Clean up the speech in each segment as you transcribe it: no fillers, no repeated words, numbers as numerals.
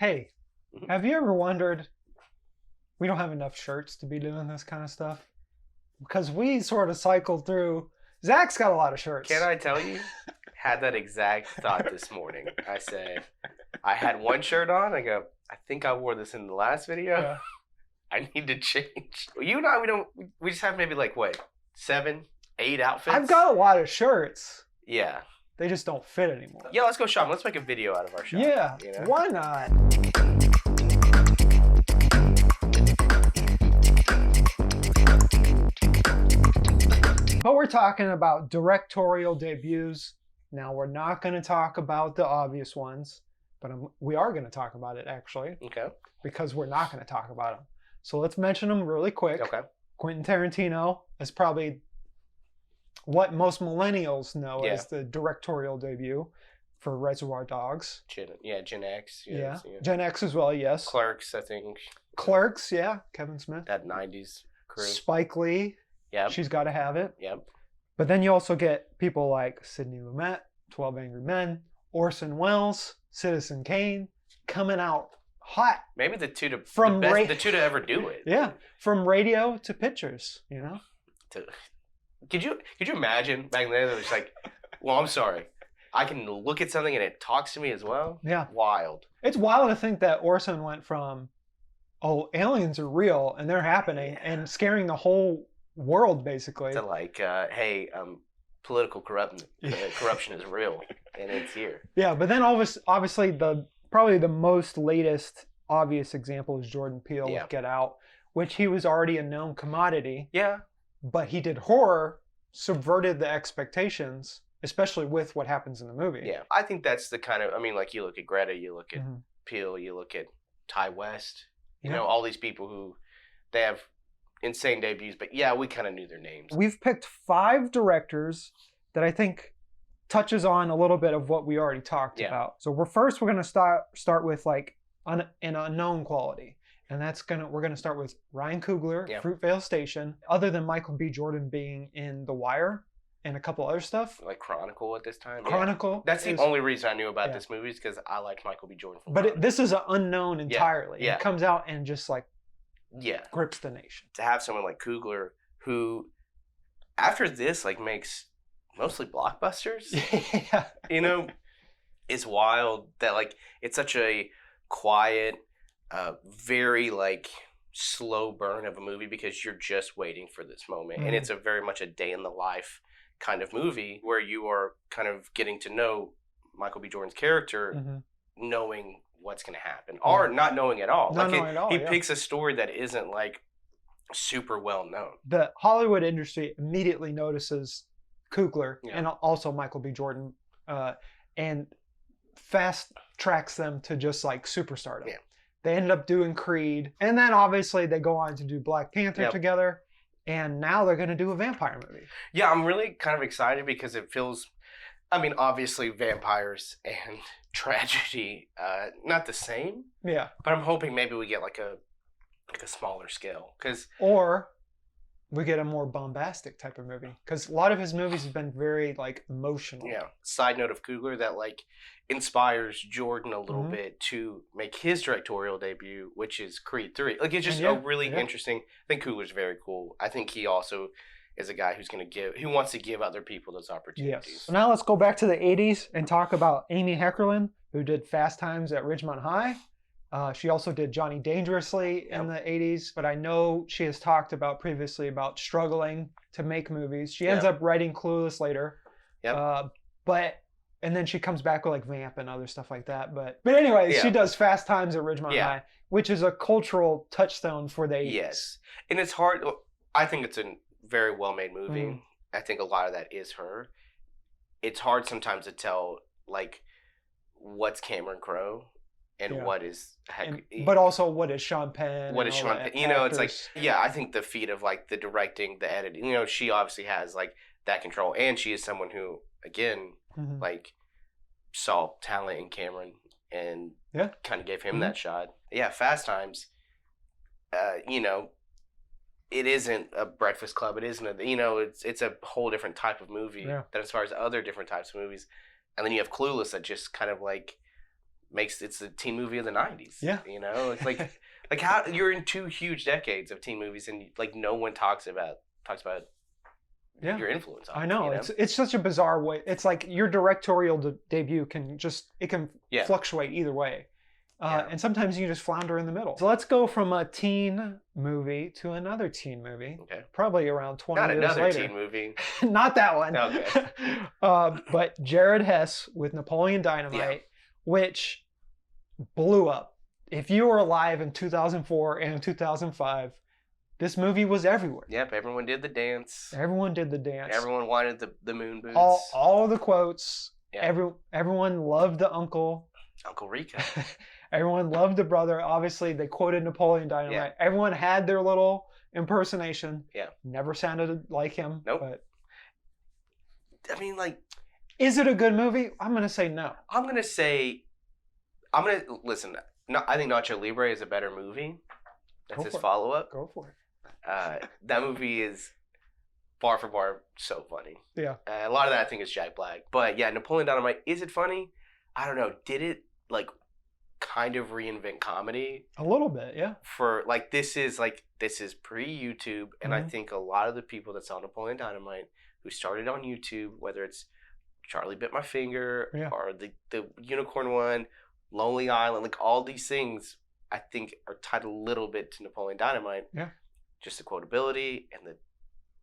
Hey, have you ever wondered, we don't have enough shirts to be doing this kind of stuff? Because we sort of cycle through. Zach's got a lot of shirts. Can I tell you? Had that exact thought this morning. I said, I had one shirt on. I go, I think I wore this in the last video. Yeah. I need to change. You and I, we just have maybe like, what, 7, 8 outfits? I've got a lot of shirts. Yeah. They just don't fit anymore. Yeah, let's go shopping. Let's make a video out of our shopping. Yeah, you know? Why not? But we're talking about directorial debuts. Now, we're not going to talk about the obvious ones, but we are going to talk about it, actually. Okay. Because we're not going to talk about them. So let's mention them really quick. Okay. Quentin Tarantino is probably what most millennials know as the directorial debut for Reservoir Dogs. Gen X. Yeah. Gen X as well, yes. Clerks, I think. Clerks, yeah. Kevin Smith. That 90s crew. Spike Lee. Yep. She's got to have it. Yep. But then you also get people like Sidney Lumet, 12 Angry Men, Orson Welles, Citizen Kane, coming out hot. Maybe the two to ever do it. Yeah, from radio to pictures, you know. Could you imagine back then? It was like, well, I'm sorry, I can look at something and it talks to me as well. Yeah, wild. It's wild to think that Orson went from, oh, aliens are real and they're happening and scaring the whole world basically, to like, hey, political corruption is real and it's here. Yeah, but then obviously probably the most latest obvious example is Jordan Peele with Get Out, which he was already a known commodity. Yeah. But he did horror, subverted the expectations, especially with what happens in the movie. Yeah, I think that's the kind of, I mean, like you look at Greta, you look at Peele, you look at Ty West, you know, all these people who, they have insane debuts, but yeah, we kind of knew their names. We've picked 5 directors that I think touches on a little bit of what we already talked about. So we're going to start with like an unknown quality. And we're gonna start with Ryan Coogler, Fruitvale Station. Other than Michael B. Jordan being in The Wire and a couple other stuff, like Chronicle at this time. Chronicle. That's the only reason I knew about this movie is because I liked Michael B. Jordan. But this is an unknown entirely. Yeah. It comes out and just like grips the nation. To have someone like Coogler who, after this, like makes mostly blockbusters. Yeah. You know, it's wild that like it's such a quiet. Very like slow burn of a movie because you're just waiting for this moment, and it's very much a day in the life kind of movie where you are kind of getting to know Michael B. Jordan's character, knowing what's going to happen or not knowing at all. He picks a story that isn't like super well known. The Hollywood industry immediately notices Coogler and also Michael B. Jordan, and fast tracks them to just like superstardom. Yeah. They ended up doing Creed, and then obviously they go on to do Black Panther together, and now they're going to do a vampire movie. Yeah, I'm really kind of excited because it feels, I mean, obviously vampires and tragedy, not the same. Yeah. But I'm hoping maybe we get like a smaller scale, or we get a more bombastic type of movie, because a lot of his movies have been very like emotional. Yeah. Side note of Coogler that like inspires Jordan a little bit to make his directorial debut, which is Creed 3. Like it's just a really interesting. I think Coogler's very cool. I think he also is a guy who wants to give other people those opportunities. Yes. So now let's go back to the 80s and talk about Amy Heckerling, who did Fast Times at Ridgemont High. She also did Johnny Dangerously in the 80s, but I know she has talked about previously about struggling to make movies. She ends up writing Clueless later. And then she comes back with like Vamp and other stuff like that. But anyway, she does Fast Times at Ridgemont High, which is a cultural touchstone for the 80s. Yes. And it's hard. I think it's a very well-made movie. I think a lot of that is her. It's hard sometimes to tell like what's Cameron Crowe and what is but also what is Sean Penn? What is Sean Penn? You know, it's like I think the feat of like the directing, the editing. You know, she obviously has like that control, and she is someone who again like saw talent in Cameron and kind of gave him that shot. Yeah, Fast Times. You know, it isn't a Breakfast Club. It isn't a, you know, it's a whole different type of movie than as far as other different types of movies. And then you have Clueless that just kind of like it's the teen movie of the 90s. Yeah. You know, it's like how you're in 2 huge decades of teen movies and like no one talks about your influence on it. I know. It's such a bizarre way. It's like your directorial debut can fluctuate either way. And sometimes you just flounder in the middle. So let's go from a teen movie to another teen movie. Okay. Probably around 20 years later. Not another teen movie. Not that one. Okay. But Jared Hess with Napoleon Dynamite, which blew up. If you were alive in 2004 and in 2005, this movie was everywhere. Yep, everyone did the dance. Everyone did the dance. Everyone wanted the moon boots. All of the quotes. Yeah. Everyone loved the uncle. Uncle Rico. Everyone loved the brother. Obviously, they quoted Napoleon Dynamite. Yeah. Everyone had their little impersonation. Yeah. Never sounded like him. Nope. But I mean, like... Is it a good movie? I'm going to say no. Listen, no, I think Nacho Libre is a better movie. That's his follow-up. Go for it. That movie is bar for bar so funny. Yeah. A lot of that I think is Jack Black. But yeah, Napoleon Dynamite, is it funny? I don't know. Did it like kind of reinvent comedy? A little bit, yeah. For like this is pre-YouTube, and I think a lot of the people that saw Napoleon Dynamite who started on YouTube, whether it's Charlie Bit My Finger or the Unicorn one, Lonely Island, like all these things I think are tied a little bit to Napoleon Dynamite. Yeah. Just the quotability and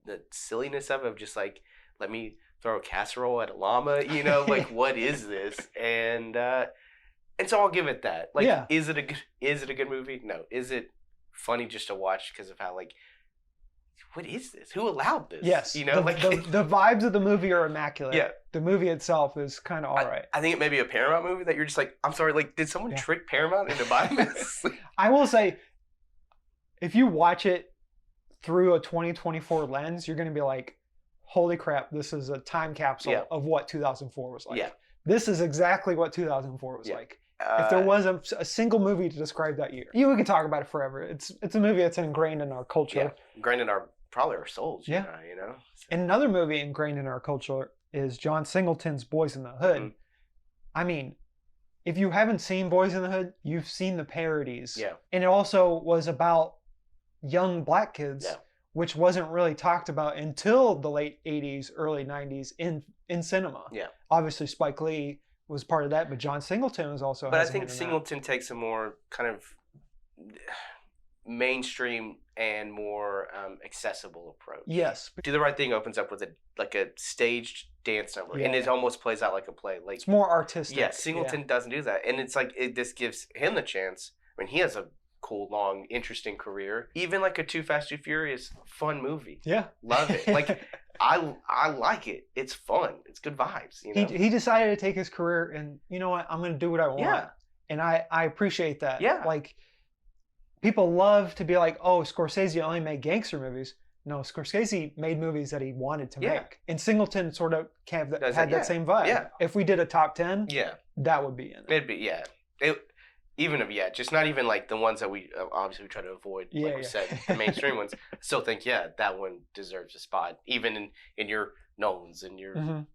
the silliness of it, just like, let me throw a casserole at a llama, you know, like what is this? And so I'll give it that. Like, is it a good movie? No. Is it funny just to watch because of how like, what is this? Who allowed this? Yes. You know, the vibes of the movie are immaculate. Yeah. The movie itself is kind of all right. I think it may be a Paramount movie that you're just like, I'm sorry, like, did someone trick Paramount into buying this? I will say, if you watch it through a 2024 lens, you're going to be like, holy crap, this is a time capsule of what 2004 was like. Yeah. This is exactly what 2004 was like. If there was a single movie to describe that year, we could talk about it forever. It's a movie that's ingrained in our culture. Yeah, ingrained in probably our souls. Yeah. You know? And another movie ingrained in our culture is John Singleton's Boyz in the Hood. Mm-hmm. I mean, if you haven't seen Boyz in the Hood, you've seen the parodies. Yeah. And it also was about young black kids, which wasn't really talked about until the late 80s, early 90s in cinema. Yeah. Obviously, Spike Lee was part of that, but John Singleton was also. But I think Singleton takes a more kind of mainstream and more accessible approach. Yes. Do the Right Thing opens up with a staged dance number, and it almost plays out like a play. Like it's more artistic. Yeah, Singleton doesn't do that, and it's like this gives him the chance. I mean, he has a cool, long, interesting career. Even like a Too Fast, Too Furious, fun movie. Yeah, love it. Like I like it. It's fun. It's good vibes. You know? He decided to take his career, and you know what? I'm going to do what I want. Yeah. And I appreciate that. Yeah. Like people love to be like, oh, Scorsese only made gangster movies. No, Scorsese made movies that he wanted to make. And Singleton sort of had that same vibe. Yeah. If we did a top 10, that would be in it. It'd be, just not even like the ones that we obviously we try to avoid, like we said, the mainstream ones. I still think, that one deserves a spot, even in your Nolans and your,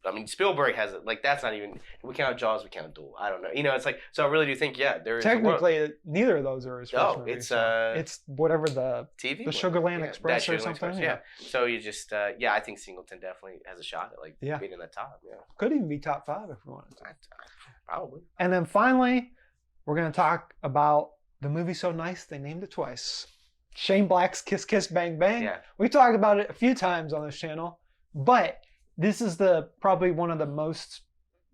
I mean, Spielberg has it. Like, that's not even, we count Jaws, we count Duel. I don't know. You know, it's like, so I really do think, there is. Technically, neither of those are his first movies. It's whatever the TV, the Sugarland Express or something. Express, So you just, I think Singleton definitely has a shot at like being in the top. Yeah. Could even be top 5 if we wanted to. Probably. And then finally, we're going to talk about the movie so nice they named it twice. Shane Black's Kiss Kiss Bang Bang. Yeah. We talked about it a few times on this channel, but this is probably one of the most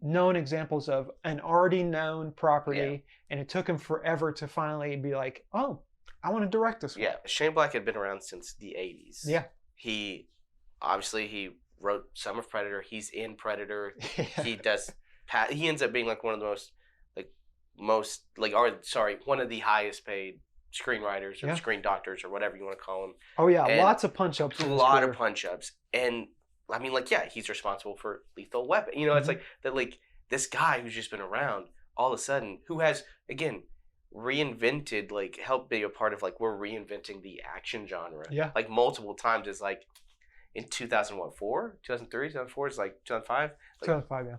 known examples of an already known property, and it took him forever to finally be like, oh, I want to direct this one. Yeah, Shane Black had been around since the 80s. Yeah. He wrote some of Predator. He's in Predator. He ends up being like one of the one of the highest paid screenwriters or screen doctors or whatever you want to call them. Oh yeah, and lots of punch-ups. A lot of punch-ups. And I mean, he's responsible for Lethal Weapon. You know, it's like that. Like this guy who's just been around, all of a sudden, who has again reinvented, like helped be a part of we're reinventing the action genre. Yeah, like multiple times. Is like in 2004, 2003, 2004. It's like 2005. 2005, yeah.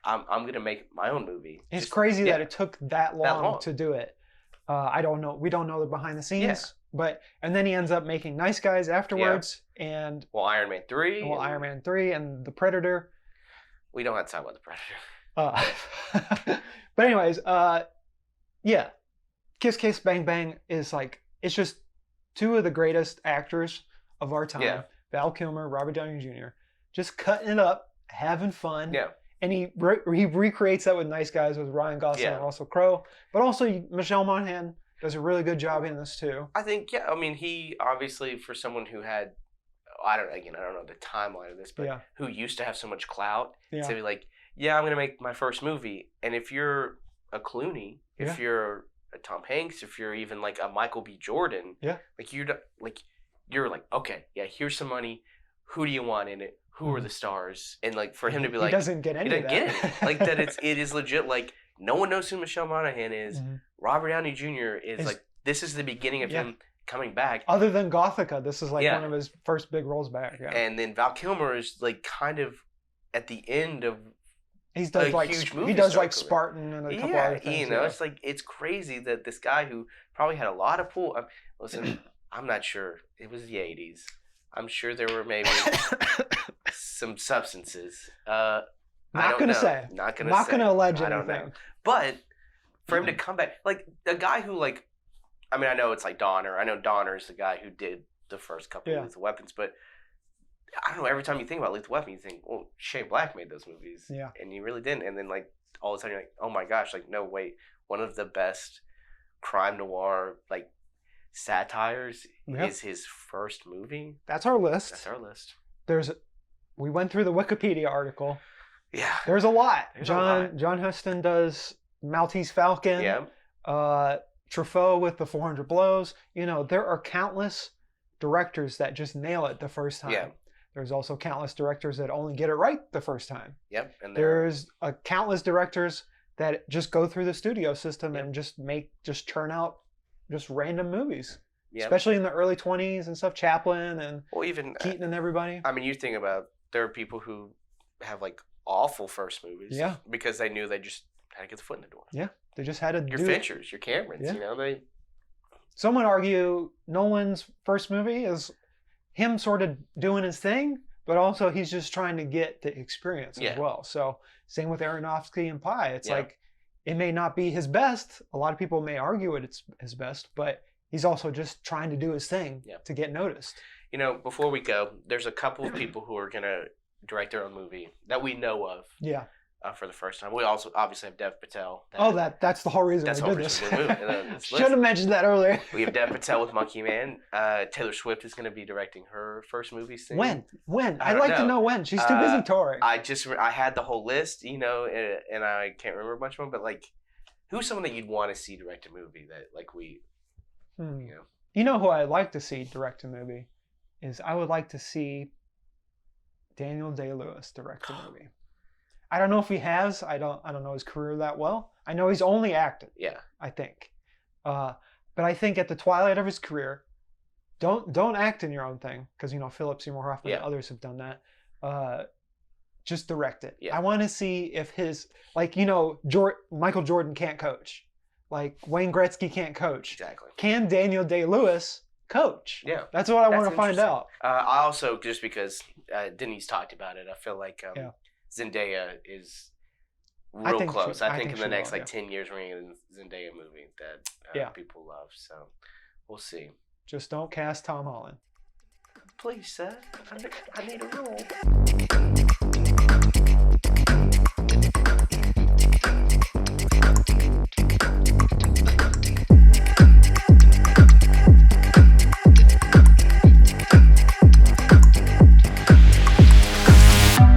I'm gonna make my own movie. It's crazy that it took that long to do it. I don't know. We don't know the behind the scenes, and then he ends up making Nice Guys afterwards, and Iron Man 3. Iron Man 3 and The Predator. We don't have to talk about The Predator. But anyways, yeah, Kiss Kiss Bang Bang is like, it's just two of the greatest actors of our time. Yeah. Val Kilmer, Robert Downey Jr. Just cutting it up, having fun. Yeah. And he recreates that with Nice Guys with Ryan Gosling and Russell Crowe. But also Michelle Monaghan does a really good job in this too. I think, I mean, he obviously, for someone who had, I don't know the timeline of this, but who used to have so much clout, to be like, I'm going to make my first movie. And if you're a Clooney, if you're a Tom Hanks, if you're even like a Michael B. Jordan, like you're like, okay, here's some money. Who do you want in it? Who are the stars? And like for him to be like, he doesn't get any of that. Get it. Like that it is legit. Like no one knows who Michelle Monaghan is. Robert Downey Jr. is like, this is the beginning of him coming back. Other than Gothica, this is like one of his first big roles back. Yeah. And then Val Kilmer is like kind of at the end of he does like Spartan and a couple other things. It's like, it's crazy that this guy who probably had a lot of pull. Listen, I'm not sure. It was the 80s. I'm sure there were maybe some substances. Not going to say. Not going to allege anything. I don't know. But for him to come back, like a guy who like, I mean, I know it's like Donner. I know Donner is the guy who did the first couple of Lethal Weapons, but I don't know. Every time you think about Lethal Weapon, you think, well, Shane Black made those movies. Yeah. And he really didn't. And then like all of a sudden you're like, oh my gosh, like no, wait. One of the best crime noir like satires is his first movie. That's our list. We went through the Wikipedia article. Yeah. There's a lot. John Huston does Maltese Falcon. Yeah. Truffaut with The 400 Blows. You know, there are countless directors that just nail it the first time. Yeah. There's also countless directors that only get it right the first time. Yep. And there's countless directors that just go through the studio system and just churn out just random movies. Yep. Especially in the early 20s and stuff, Chaplin and even Keaton and everybody. I mean, you think about, there are people who have like awful first movies. Yeah. Because they knew they just had to get the foot in the door. Yeah. They just had to your Finchers, your Camerons, you know, Some would argue Nolan's first movie is him sort of doing his thing, but also he's just trying to get the experience as well. So same with Aronofsky and Pi. It's like, it may not be his best. A lot of people may argue it's his best, but he's also just trying to do his thing to get noticed. You know, before we go, there's a couple of people who are going to direct their own movie that we know of. Yeah. For the first time. We also obviously have Dev Patel. That's the whole reason we did this. Should have mentioned that earlier. We have Dev Patel with Monkey Man. Taylor Swift is going to be directing her first movie soon. When? I'd like to know when. She's too busy touring. I had the whole list, you know, and I can't remember a bunch of them, but like, who's someone that you'd want to see direct a movie that like we, you know? You know who I'd like to see direct a movie is I would like to see Daniel Day-Lewis direct a movie. I don't know if he has. I don't know his career that well. I know he's only acted. Yeah. I think. But I think at the twilight of his career, don't act in your own thing, because you know Philip Seymour Hoffman and others have done that. Just direct it. Yeah. I want to see if his, like, you know, Michael Jordan can't coach, like Wayne Gretzky can't coach. Exactly. Can Daniel Day-Lewis coach? Yeah. That's what I want to find out. I also, just because Denise talked about it, I feel like Zendaya is real close. I think in the next 10 years we're going to get a Zendaya movie that people love. So we'll see. Just don't cast Tom Holland. Please, sir. I need a role.